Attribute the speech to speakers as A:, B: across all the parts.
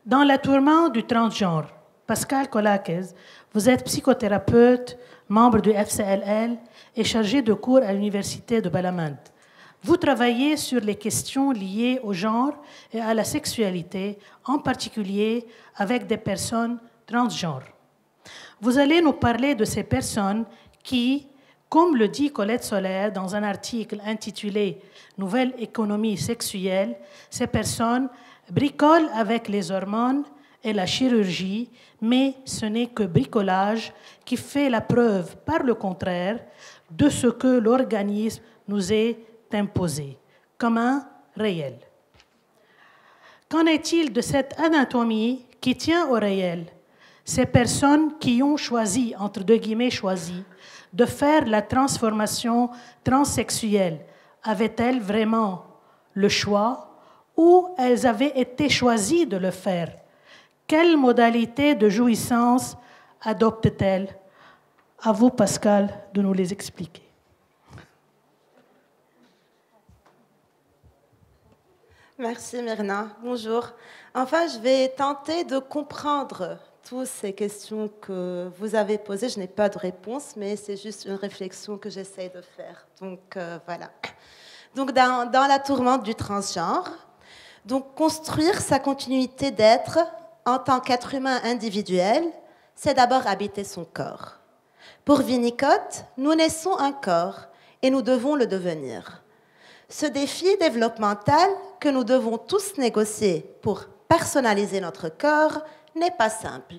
A: Dans la tourmente du transgenre, Pascal Colaquez, vous êtes psychothérapeute, membre du FCLL et chargé de cours à l'Université de Balamand. Vous travaillez sur les questions liées au genre et à la sexualité, en particulier avec des personnes transgenres. Vous allez nous parler de ces personnes qui, comme le dit Colette Solaire dans un article intitulé « Nouvelle économie sexuelle », ces personnes bricolent avec les hormones et la chirurgie, mais ce n'est que bricolage qui fait la preuve, par le contraire, de ce que l'organisme nous est imposé, comme un réel. Qu'en est-il de cette anatomie qui tient au réel? Ces personnes qui ont choisi, entre deux guillemets choisi, de faire la transformation transsexuelle, avaient-elles vraiment le choix ou elles avaient été choisies de le faire? Quelle modalité de jouissance adoptent-elles? À vous, Pascal, de nous les expliquer.
B: Merci Myrna, bonjour. Enfin, je vais tenter de comprendre toutes ces questions que vous avez posées. Je n'ai pas de réponse, mais c'est juste une réflexion que j'essaie de faire. Donc voilà. Donc dans la tourmente du transgenre, donc construire sa continuité d'être en tant qu'être humain individuel, c'est d'abord habiter son corps. Pour Winnicott, nous naissons un corps et nous devons le devenir. Ce défi développemental que nous devons tous négocier pour personnaliser notre corps n'est pas simple.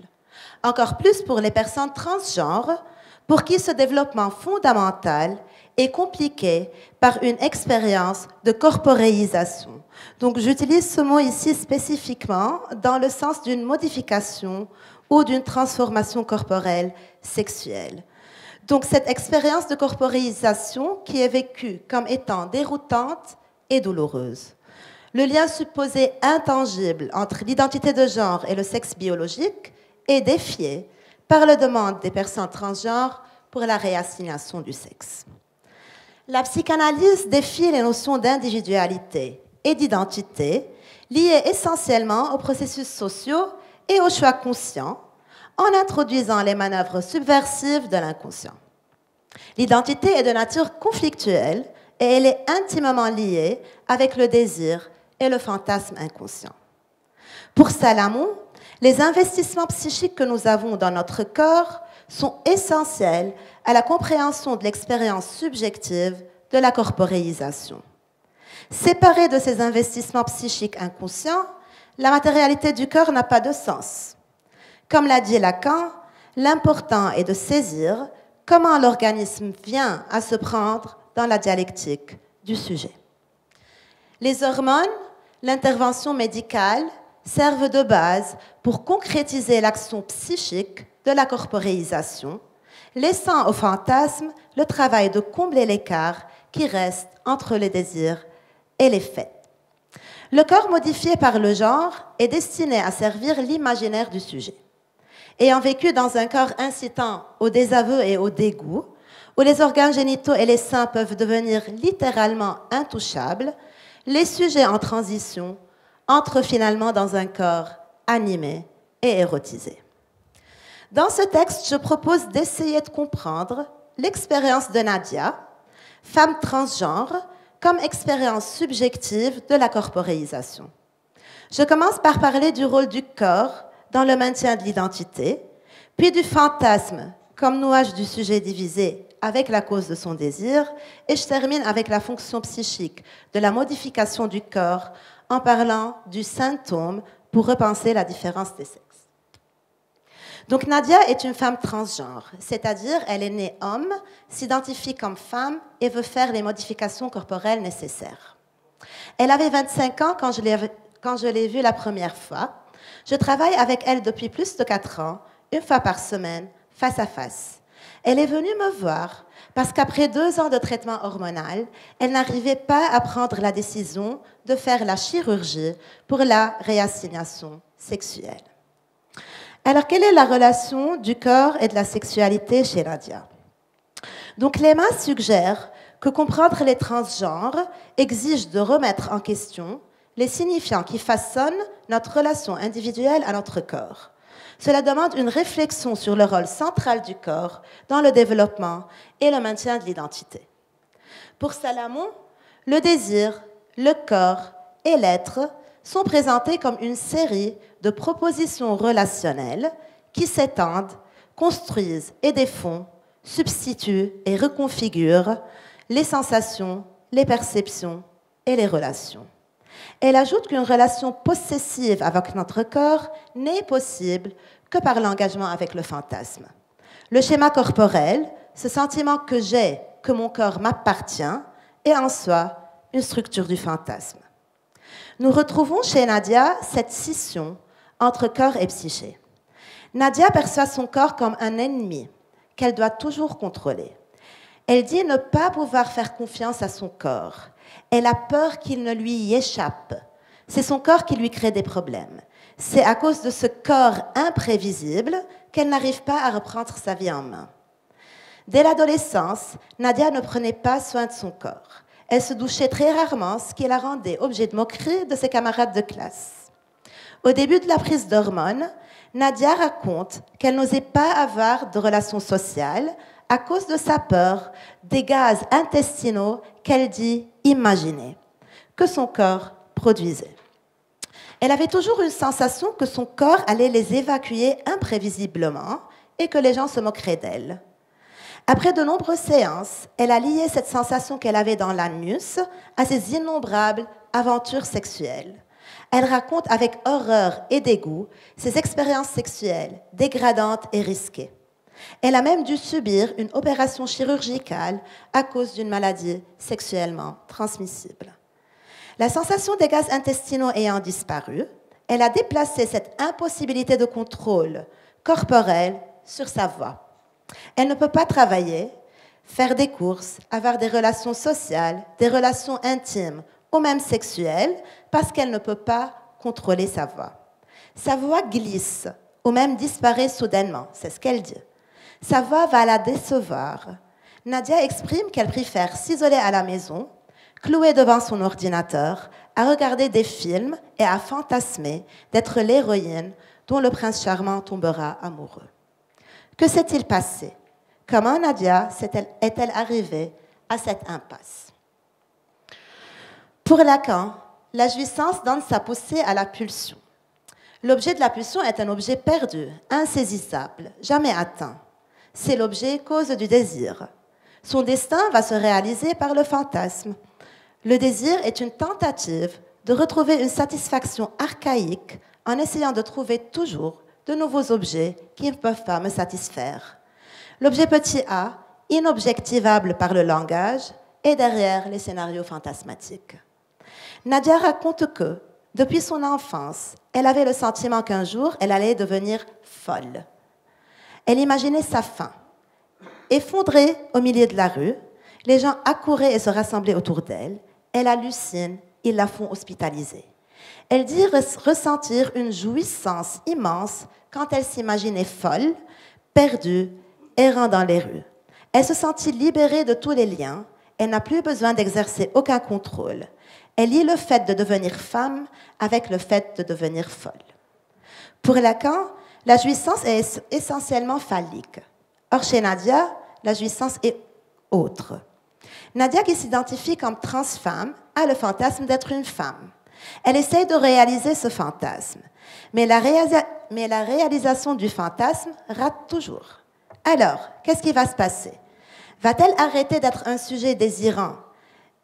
B: Encore plus pour les personnes transgenres, pour qui ce développement fondamental est compliqué par une expérience de corporéisation. Donc j'utilise ce mot ici spécifiquement dans le sens d'une modification ou d'une transformation corporelle sexuelle. Donc cette expérience de corporéisation qui est vécue comme étant déroutante et douloureuse. Le lien supposé intangible entre l'identité de genre et le sexe biologique est défié par la demande des personnes transgenres pour la réassignation du sexe. La psychanalyse défie les notions d'individualité et d'identité liées essentiellement aux processus sociaux et aux choix conscients en introduisant les manœuvres subversives de l'inconscient. L'identité est de nature conflictuelle et elle est intimement liée avec le désir et le fantasme inconscient. Pour Salamon, les investissements psychiques que nous avons dans notre corps sont essentiels à la compréhension de l'expérience subjective de la corporéisation. Séparée de ces investissements psychiques inconscients, la matérialité du corps n'a pas de sens. Comme l'a dit Lacan, l'important est de saisir comment l'organisme vient à se prendre dans la dialectique du sujet. Les hormones, l'intervention médicale servent de base pour concrétiser l'action psychique de la corporéisation, laissant au fantasme le travail de combler l'écart qui reste entre les désirs et les faits. Le corps modifié par le genre est destiné à servir l'imaginaire du sujet. Ayant vécu dans un corps incitant au désaveu et au dégoût, où les organes génitaux et les seins peuvent devenir littéralement intouchables, les sujets en transition entrent finalement dans un corps animé et érotisé. Dans ce texte, je propose d'essayer de comprendre l'expérience de Nadia, femme transgenre, comme expérience subjective de la corporéisation. Je commence par parler du rôle du corps dans le maintien de l'identité, puis du fantasme comme nouage du sujet divisé avec la cause de son désir, et je termine avec la fonction psychique de la modification du corps en parlant du symptôme pour repenser la différence des sexes. Donc Nadia est une femme transgenre, c'est-à-dire elle est née homme, s'identifie comme femme et veut faire les modifications corporelles nécessaires. Elle avait 25 ans quand je l'ai vue la première fois. Je travaille avec elle depuis plus de 4 ans, une fois par semaine, face à face. Elle est venue me voir parce qu'après 2 ans de traitement hormonal, elle n'arrivait pas à prendre la décision de faire la chirurgie pour la réassignation sexuelle. Alors, quelle est la relation du corps et de la sexualité chez Nadia? Donc, Lema suggère que comprendre les transgenres exige de remettre en question les signifiants qui façonnent notre relation individuelle à notre corps. Cela demande une réflexion sur le rôle central du corps dans le développement et le maintien de l'identité. Pour Salamon, le désir, le corps et l'être sont présentés comme une série de propositions relationnelles qui s'étendent, construisent et défont, substituent et reconfigurent les sensations, les perceptions et les relations. Elle ajoute qu'une relation possessive avec notre corps n'est possible que par l'engagement avec le fantasme. Le schéma corporel, ce sentiment que j'ai, que mon corps m'appartient, est en soi une structure du fantasme. Nous retrouvons chez Nadia cette scission entre corps et psyché. Nadia perçoit son corps comme un ennemi qu'elle doit toujours contrôler. Elle dit ne pas pouvoir faire confiance à son corps. Elle a peur qu'il ne lui échappe. C'est son corps qui lui crée des problèmes. C'est à cause de ce corps imprévisible qu'elle n'arrive pas à reprendre sa vie en main. Dès l'adolescence, Nadia ne prenait pas soin de son corps. Elle se douchait très rarement, ce qui la rendait objet de moquerie de ses camarades de classe. Au début de la prise d'hormones, Nadia raconte qu'elle n'osait pas avoir de relations sociales à cause de sa peur des gaz intestinaux qu'elle dit imaginer, que son corps produisait. Elle avait toujours une sensation que son corps allait les évacuer imprévisiblement et que les gens se moqueraient d'elle. Après de nombreuses séances, elle a lié cette sensation qu'elle avait dans l'anus à ses innombrables aventures sexuelles. Elle raconte avec horreur et dégoût ses expériences sexuelles dégradantes et risquées. Elle a même dû subir une opération chirurgicale à cause d'une maladie sexuellement transmissible. La sensation des gaz intestinaux ayant disparu, elle a déplacé cette impossibilité de contrôle corporel sur sa voix. Elle ne peut pas travailler, faire des courses, avoir des relations sociales, des relations intimes ou même sexuelles parce qu'elle ne peut pas contrôler sa voix. Sa voix glisse ou même disparaît soudainement, c'est ce qu'elle dit. Sa voix va la décevoir. Nadia exprime qu'elle préfère s'isoler à la maison, clouée devant son ordinateur, à regarder des films et à fantasmer d'être l'héroïne dont le prince charmant tombera amoureux. Que s'est-il passé? Comment Nadia est-elle arrivée à cette impasse? Pour Lacan, la jouissance donne sa poussée à la pulsion. L'objet de la pulsion est un objet perdu, insaisissable, jamais atteint. C'est l'objet cause du désir. Son destin va se réaliser par le fantasme. Le désir est une tentative de retrouver une satisfaction archaïque en essayant de trouver toujours de nouveaux objets qui ne peuvent pas me satisfaire. L'objet petit a, inobjectivable par le langage, est derrière les scénarios fantasmatiques. Nadia raconte que, depuis son enfance, elle avait le sentiment qu'un jour, elle allait devenir folle. Elle imaginait sa fin. Effondrée au milieu de la rue, les gens accouraient et se rassemblaient autour d'elle. Elle hallucine, ils la font hospitaliser. Elle dit ressentir une jouissance immense quand elle s'imaginait folle, perdue, errant dans les rues. Elle se sentit libérée de tous les liens. Elle n'a plus besoin d'exercer aucun contrôle. Elle lie le fait de devenir femme avec le fait de devenir folle. Pour Lacan, la jouissance est essentiellement phallique. Or, chez Nadia, la jouissance est autre. Nadia, qui s'identifie comme transfemme, a le fantasme d'être une femme. Elle essaye de réaliser ce fantasme, mais la réalisation du fantasme rate toujours. Alors, qu'est-ce qui va se passer? Va-t-elle arrêter d'être un sujet désirant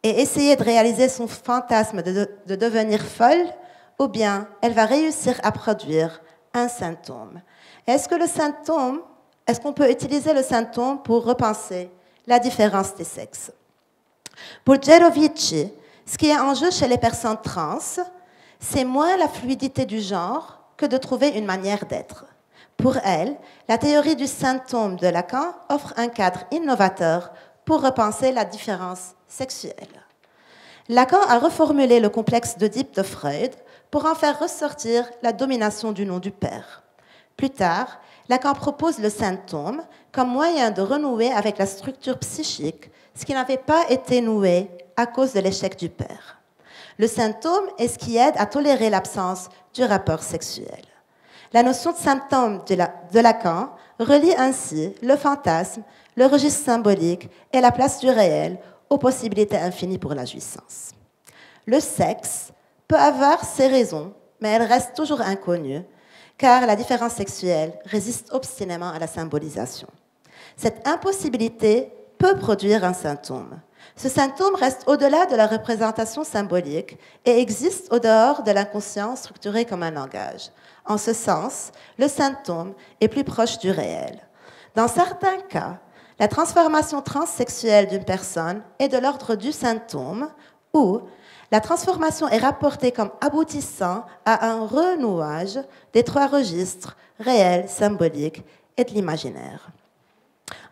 B: et essayer de réaliser son fantasme de devenir folle, ou bien elle va réussir à produire un symptôme? Est-ce qu'on peut utiliser le symptôme pour repenser la différence des sexes? Pour Gerovici, ce qui est en jeu chez les personnes trans, c'est moins la fluidité du genre que de trouver une manière d'être. Pour elle, la théorie du symptôme de Lacan offre un cadre innovateur pour repenser la différence sexuelle. Lacan a reformulé le complexe d'Oedipe de Freud pour en faire ressortir la domination du nom du père. Plus tard, Lacan propose le symptôme comme moyen de renouer avec la structure psychique, ce qui n'avait pas été noué à cause de l'échec du père. Le symptôme est ce qui aide à tolérer l'absence du rapport sexuel. La notion de symptôme de Lacan relie ainsi le fantasme, le registre symbolique et la place du réel aux possibilités infinies pour la jouissance. Le sexe peut avoir ses raisons, mais elle reste toujours inconnue, car la différence sexuelle résiste obstinément à la symbolisation. Cette impossibilité peut produire un symptôme. Ce symptôme reste au-delà de la représentation symbolique et existe au dehors de l'inconscient structuré comme un langage. En ce sens, le symptôme est plus proche du réel. Dans certains cas, la transformation transsexuelle d'une personne est de l'ordre du symptôme ou la transformation est rapportée comme aboutissant à un renouage des trois registres réel, symbolique et de l'imaginaire.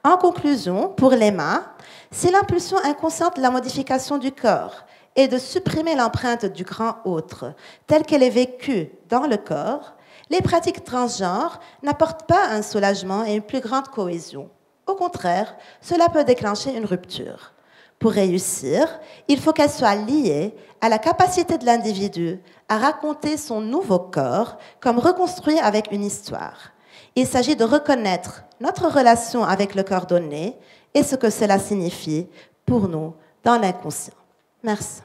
B: En conclusion, pour Lema, si l'impulsion inconsciente de la modification du corps est de supprimer l'empreinte du grand autre telle qu'elle est vécue dans le corps, les pratiques transgenres n'apportent pas un soulagement et une plus grande cohésion. Au contraire, cela peut déclencher une rupture. Pour réussir, il faut qu'elle soit liée à la capacité de l'individu à raconter son nouveau corps comme reconstruit avec une histoire. Il s'agit de reconnaître notre relation avec le corps donné et ce que cela signifie pour nous dans l'inconscient. Merci.